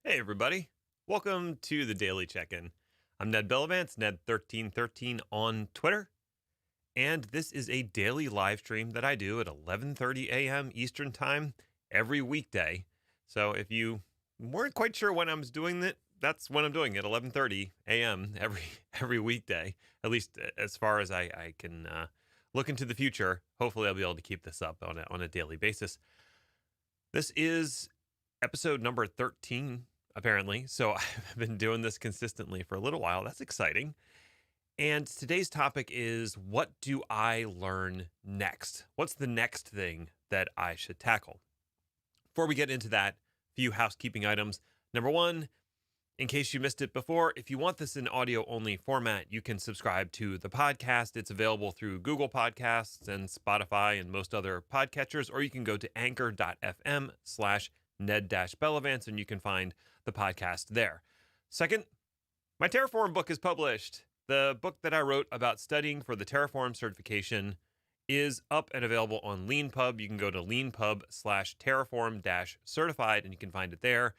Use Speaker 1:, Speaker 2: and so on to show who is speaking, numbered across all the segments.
Speaker 1: Hey, everybody. Welcome to the Daily Check-In. I'm Ned Bellavance, Ned1313 on Twitter, and this is a daily live stream that I do at 11:30 a.m. Eastern Time every weekday. So if you weren't quite sure when I was doing it, that's when I'm doing it, 11:30 a.m. every every weekday, at least as far as I can look into the future. Hopefully, I'll be able to keep this up on a daily basis. This is episode number 13, apparently. So I've been doing this consistently for a little while. That's exciting. And today's topic is, what do I learn next? What's the next thing that I should tackle? Before we get into that, a few housekeeping items. Number one, in case you missed it before, if you want this in audio only format, you can subscribe to the podcast. It's available through Google Podcasts and Spotify and most other podcatchers, or you can go to anchor.fm/Ned-Bellavance and you can find the podcast there. Second, my Terraform book is published. The book that I wrote about studying for the Terraform certification is up and available on LeanPub. You can go to leanpub/terraform-certified and you can find it there.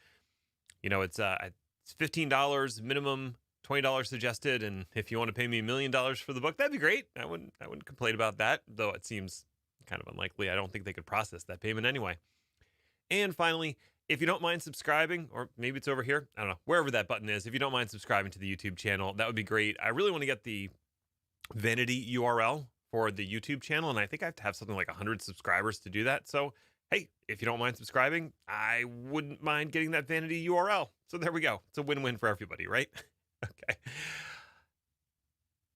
Speaker 1: You know, it's $15 minimum, $20 suggested, and if you want to pay me $1 million for the book, that'd be great. I wouldn't complain about that, though it seems kind of unlikely. I don't think they could process that payment anyway. And finally, if you don't mind subscribing, or maybe it's over here, I don't know, wherever that button is, if you don't mind subscribing to the YouTube channel, that would be great. I really want to get the vanity URL for the YouTube channel, and I think I have to have something like 100 subscribers to do that. So hey, if you don't mind subscribing, I wouldn't mind getting that vanity URL. So there we go. It's a win-win for everybody, right? Okay.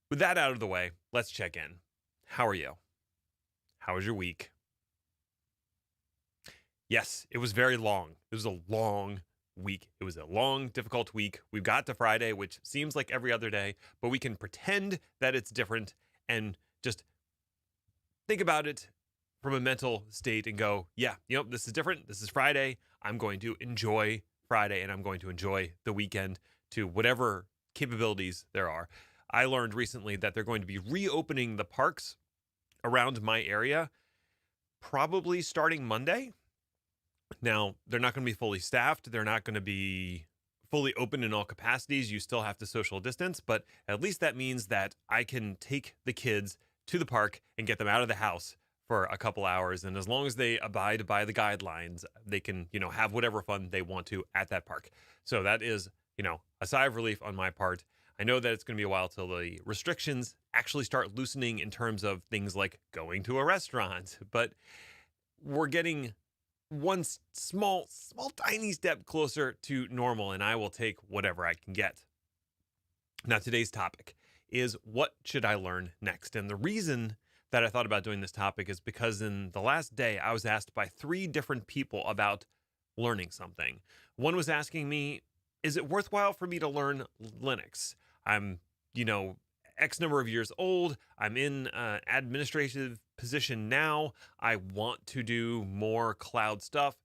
Speaker 1: With that out of the way, let's check in. How are you? How was your week? Yes, it was very long. It was a long week. It was a long, difficult week. We got to Friday, which seems like every other day, but we can pretend that it's different and just think about it from a mental state and go, yeah, this is different. This is Friday. I'm going to enjoy Friday and I'm going to enjoy the weekend to whatever capabilities there are. I learned recently that they're going to be reopening the parks around my area, probably starting Monday. Now, they're not going to be fully staffed. They're not going to be fully open in all capacities. You still have to social distance, but at least that means that I can take the kids to the park and get them out of the house for a couple hours. And as long as they abide by the guidelines, they can, have whatever fun they want to at that park. So that is, a sigh of relief on my part. I know that it's going to be a while till the restrictions actually start loosening in terms of things like going to a restaurant, but we're getting one small, tiny step closer to normal, and I will take whatever I can get. Now, today's topic is, what should I learn next? And the reason that I thought about doing this topic is because in the last day, I was asked by 3 different people about learning something. One was asking me, is it worthwhile for me to learn Linux? I'm, X number of years old. I'm in an administrative position now. I want to do more cloud stuff.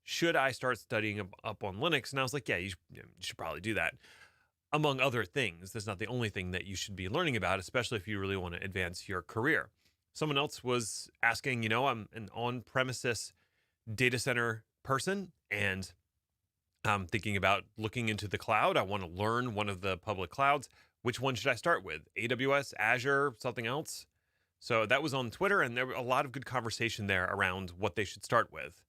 Speaker 1: Should I start studying up on Linux? And I was like, yeah, you should probably do that. Among other things, that's not the only thing that you should be learning about, especially if you really want to advance your career. Someone else was asking, I'm an on-premises data center person, and I'm thinking about looking into the cloud. I want to learn one of the public clouds. Which one should I start with? AWS, Azure, something else? So that was on Twitter, and there were a lot of good conversation there around what they should start with.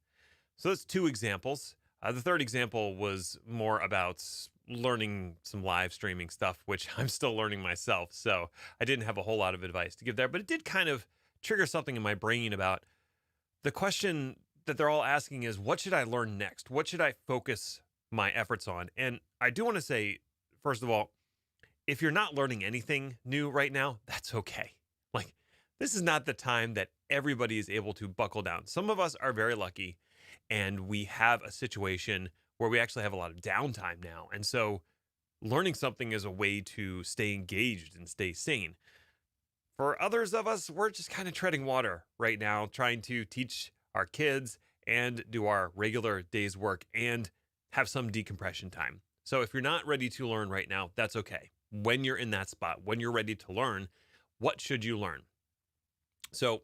Speaker 1: So that's 2 examples. The third example was more about learning some live streaming stuff, which I'm still learning myself. So I didn't have a whole lot of advice to give there, but it did kind of trigger something in my brain about the question that they're all asking is, what should I learn next? What should I focus my efforts on? And I do want to say, first of all, if you're not learning anything new right now, that's okay. Like, this is not the time that everybody is able to buckle down. Some of us are very lucky, and we have a situation where we actually have a lot of downtime now. And so learning something is a way to stay engaged and stay sane. For others of us, we're just kind of treading water right now, trying to teach our kids and do our regular day's work and have some decompression time. So if you're not ready to learn right now, that's okay. When you're in that spot, when you're ready to learn, what should you learn? So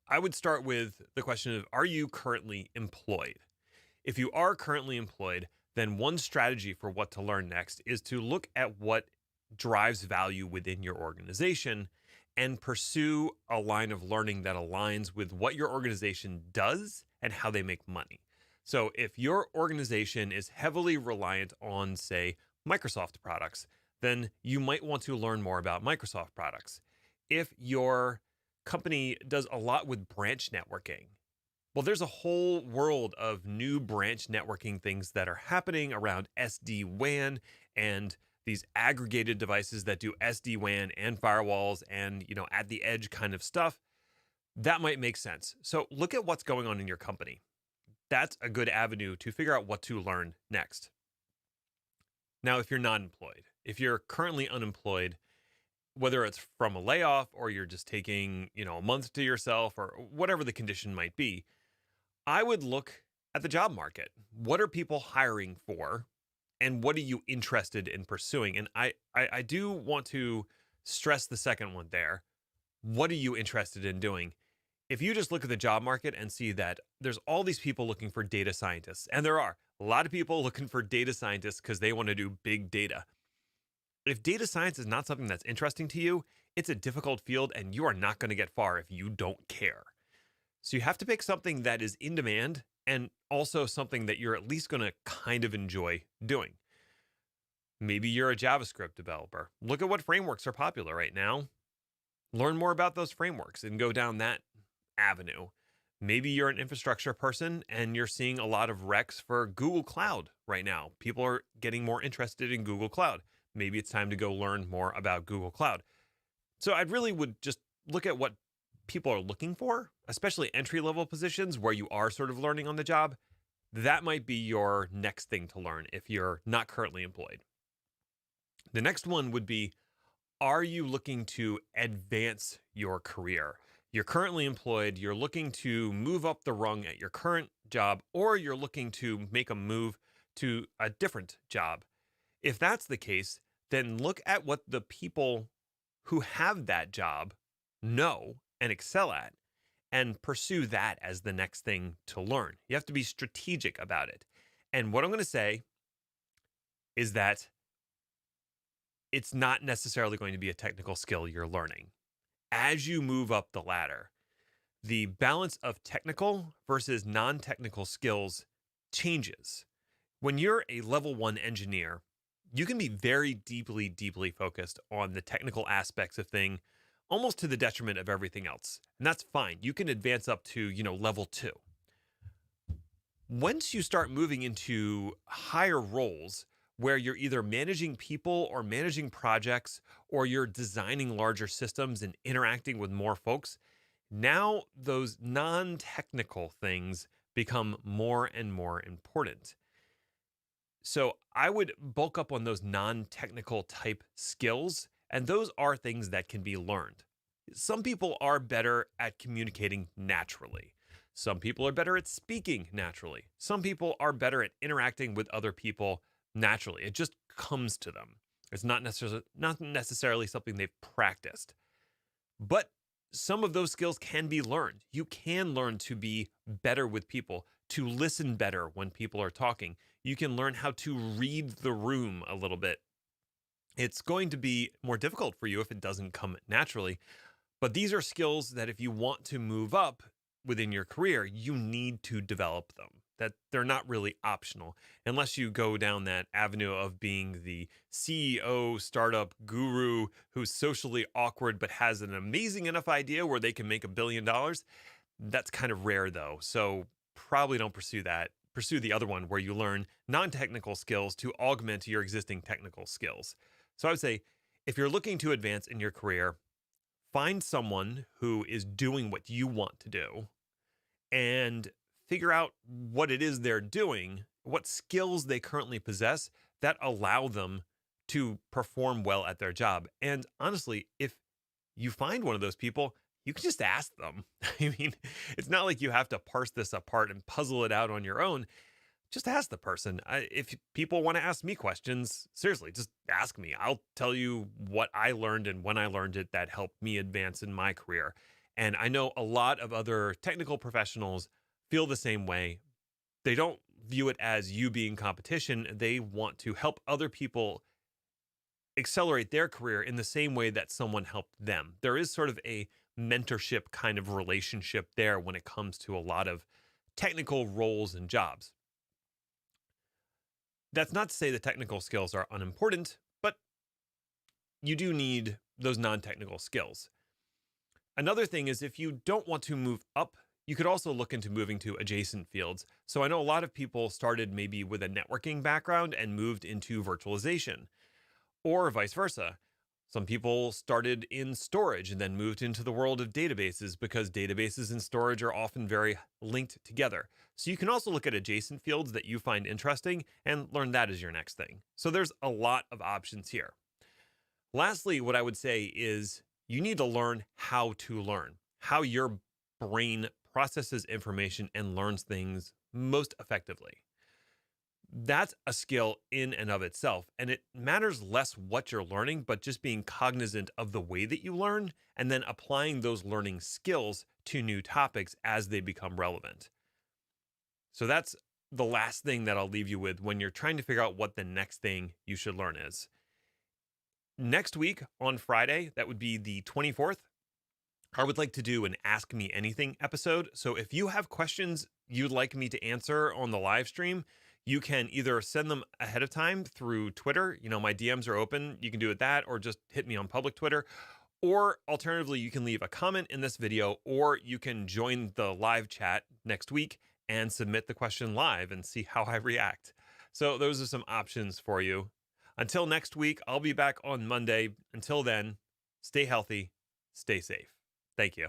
Speaker 1: I would start with the question of, are you currently employed? If you are currently employed, then one strategy for what to learn next is to look at what drives value within your organization and pursue a line of learning that aligns with what your organization does and how they make money. So, if your organization is heavily reliant on, say, Microsoft products, then you might want to learn more about Microsoft products. If your company does a lot with branch networking, well, there's a whole world of new branch networking things that are happening around SD-WAN and these aggregated devices that do SD-WAN and firewalls and, at the edge kind of stuff. That might make sense. So look at what's going on in your company. That's a good avenue to figure out what to learn next. Now, if you're not employed, if you're currently unemployed, whether it's from a layoff or you're just taking, a month to yourself or whatever the condition might be, I would look at the job market. What are people hiring for? And what are you interested in pursuing? And I do want to stress the second one there. What are you interested in doing? If you just look at the job market and see that there's all these people looking for data scientists, and there are a lot of people looking for data scientists because they want to do big data. If data science is not something that's interesting to you, it's a difficult field and you are not going to get far if you don't care. So you have to pick something that is in demand and also something that you're at least going to kind of enjoy doing. Maybe you're a JavaScript developer. Look at what frameworks are popular right now. Learn more about those frameworks and go down that avenue. Maybe you're an infrastructure person and you're seeing a lot of recs for Google Cloud right now. People are getting more interested in Google Cloud. Maybe it's time to go learn more about Google Cloud. So I really would just look at what people are looking for, especially entry-level positions where you are sort of learning on the job. That might be your next thing to learn if you're not currently employed. The next one would be, are you looking to advance your career? You're currently employed, you're looking to move up the rung at your current job, or you're looking to make a move to a different job. If that's the case, then look at what the people who have that job know and excel at and pursue that as the next thing to learn. You have to be strategic about it. And what I'm going to say is that it's not necessarily going to be a technical skill you're learning. As you move up the ladder, the balance of technical versus non-technical skills changes. When you're a level 1 engineer, you can be very deeply focused on the technical aspects of things, almost to the detriment of everything else. And that's fine. You can advance up to, level 2. Once you start moving into higher roles where you're either managing people or managing projects, or you're designing larger systems and interacting with more folks, now those non-technical things become more and more important. So I would bulk up on those non-technical type skills, and those are things that can be learned. Some people are better at communicating naturally. Some people are better at speaking naturally. Some people are better at interacting with other people naturally. It just comes to them. It's not necessarily something they've practiced. But some of those skills can be learned. You can learn to be better with people, to listen better when people are talking. You can learn how to read the room a little bit. It's going to be more difficult for you if it doesn't come naturally. But these are skills that if you want to move up within your career, you need to develop them. That they're not really optional unless you go down that avenue of being the CEO startup guru who's socially awkward but has an amazing enough idea where they can make $1 billion. That's kind of rare though. So probably don't pursue that. Pursue the other one where you learn non-technical skills to augment your existing technical skills. So I would say if you're looking to advance in your career, find someone who is doing what you want to do and figure out what it is they're doing, what skills they currently possess that allow them to perform well at their job. And honestly, if you find one of those people, you can just ask them. I mean, it's not like you have to parse this apart and puzzle it out on your own. Just ask the person. If people want to ask me questions, seriously, just ask me. I'll tell you what I learned and when I learned it that helped me advance in my career. And I know a lot of other technical professionals feel the same way. They don't view it as you being competition. They want to help other people accelerate their career in the same way that someone helped them. There is sort of a mentorship kind of relationship there when it comes to a lot of technical roles and jobs. That's not to say the technical skills are unimportant, but you do need those non-technical skills. Another thing is if you don't want to move up, you could also look into moving to adjacent fields. So I know a lot of people started maybe with a networking background and moved into virtualization, or vice versa. Some people started in storage and then moved into the world of databases because databases and storage are often very linked together. So you can also look at adjacent fields that you find interesting and learn that as your next thing. So there's a lot of options here. Lastly, what I would say is you need to learn how to learn, how your brain processes information and learns things most effectively. That's a skill in and of itself. And it matters less what you're learning, but just being cognizant of the way that you learn and then applying those learning skills to new topics as they become relevant. So that's the last thing that I'll leave you with when you're trying to figure out what the next thing you should learn is. Next week on Friday, that would be the 24th, I would like to do an Ask Me Anything episode. So if you have questions you'd like me to answer on the live stream, you can either send them ahead of time through Twitter. My DMs are open. You can do it that, or just hit me on public Twitter. Or alternatively, you can leave a comment in this video, or you can join the live chat next week and submit the question live and see how I react. So those are some options for you. Until next week, I'll be back on Monday. Until then, stay healthy, stay safe. Thank you.